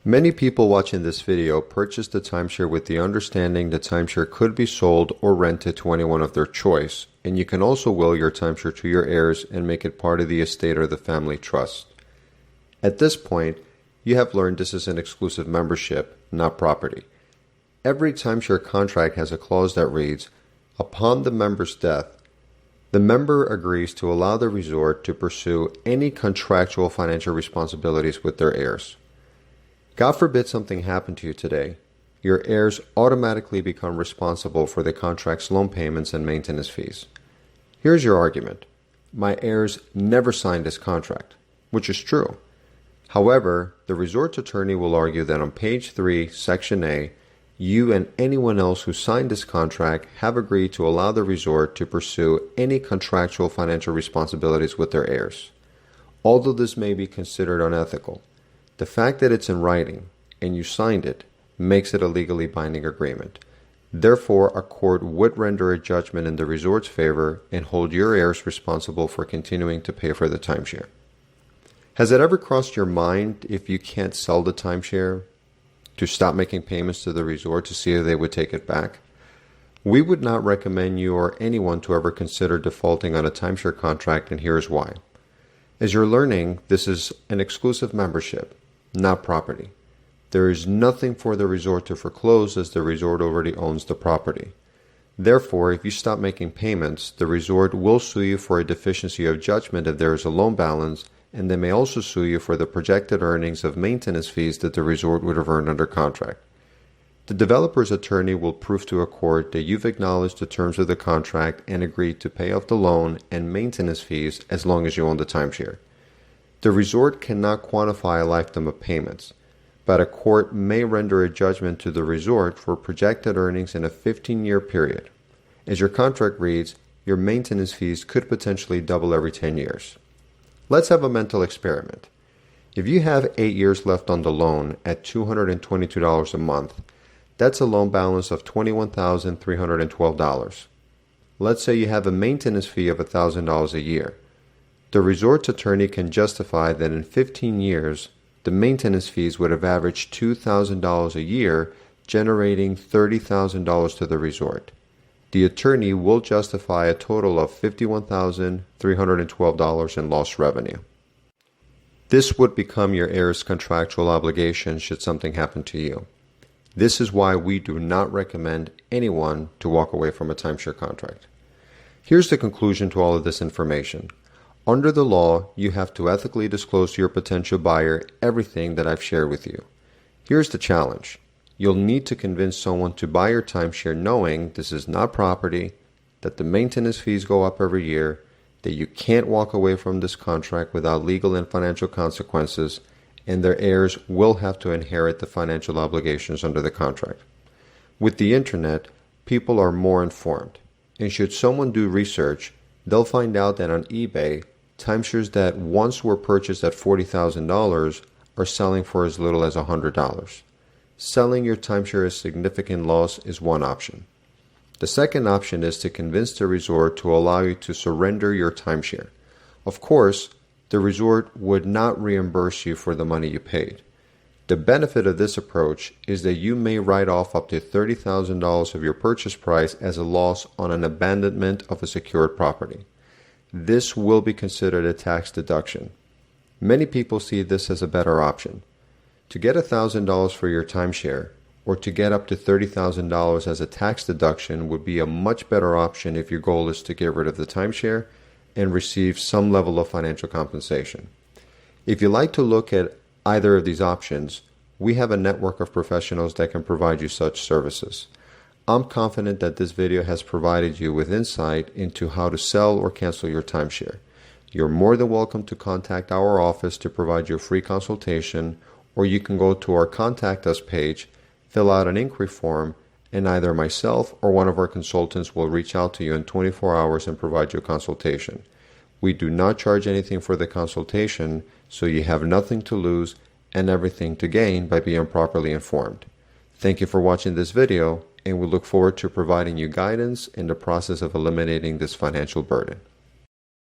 Many people watching this video purchased a timeshare with the understanding the timeshare could be sold or rented to anyone of their choice, and you can also will your timeshare to your heirs and make it part of the estate or the family trust. At this point, you have learned this is an exclusive membership, not property. Every timeshare contract has a clause that reads, upon the member's death, the member agrees to allow the resort to pursue any contractual financial responsibilities with their heirs. God forbid something happened to you today, your heirs automatically become responsible for the contract's loan payments and maintenance fees. Here's your argument. My heirs never signed this contract, which is true. However, the resort's attorney will argue that on page 3, section A, you and anyone else who signed this contract have agreed to allow the resort to pursue any contractual financial responsibilities with their heirs. Although this may be considered unethical, the fact that it's in writing and you signed it makes it a legally binding agreement. Therefore, a court would render a judgment in the resort's favor and hold your heirs responsible for continuing to pay for the timeshare. Has it ever crossed your mind, if you can't sell the timeshare, to stop making payments to the resort to see if they would take it back? We would not recommend you or anyone to ever consider defaulting on a timeshare contract, and here's why. As you're learning, this is an exclusive membership, not property. There is nothing for the resort to foreclose, as the resort already owns the property. Therefore, if you stop making payments, the resort will sue you for a deficiency of judgment if there is a loan balance, and they may also sue you for the projected earnings of maintenance fees that the resort would have earned under contract. The developer's attorney will prove to a court that you've acknowledged the terms of the contract and agreed to pay off the loan and maintenance fees as long as you own the timeshare. The resort cannot quantify a lifetime of payments, but a court may render a judgment to the resort for projected earnings in a 15-year period. As your contract reads, your maintenance fees could potentially double every 10 years. Let's have a mental experiment. If you have 8 years left on the loan at $222 a month, that's a loan balance of $21,312. Let's say you have a maintenance fee of $1,000 a year. The resort's attorney can justify that in 15 years, the maintenance fees would have averaged $2,000 a year, generating $30,000 to the resort. The attorney will justify a total of $51,312 in lost revenue. This would become your heirs' contractual obligation should something happen to you. This is why we do not recommend anyone to walk away from a timeshare contract. Here's the conclusion to all of this information. Under the law, you have to ethically disclose to your potential buyer everything that I've shared with you. Here's the challenge. You'll need to convince someone to buy your timeshare knowing this is not property, that the maintenance fees go up every year, that you can't walk away from this contract without legal and financial consequences, and their heirs will have to inherit the financial obligations under the contract. With the internet, people are more informed, and should someone do research, they'll find out that on eBay, timeshares that once were purchased at $40,000 are selling for as little as $100. Selling your timeshare at significant loss is one option. The second option is to convince the resort to allow you to surrender your timeshare. Of course, the resort would not reimburse you for the money you paid. The benefit of this approach is that you may write off up to $30,000 of your purchase price as a loss on an abandonment of a secured property. This will be considered a tax deduction. Many people see this as a better option. To get $1,000 for your timeshare, or to get up to $30,000 as a tax deduction, would be a much better option if your goal is to get rid of the timeshare and receive some level of financial compensation. If you like to look at either of these options, we have a network of professionals that can provide you such services. I'm confident that this video has provided you with insight into how to sell or cancel your timeshare. You're more than welcome to contact our office to provide you a free consultation, or you can go to our Contact Us page, fill out an inquiry form, and either myself or one of our consultants will reach out to you in 24 hours and provide you a consultation. We do not charge anything for the consultation, so you have nothing to lose and everything to gain by being properly informed. Thank you for watching this video, and we look forward to providing you guidance in the process of eliminating this financial burden.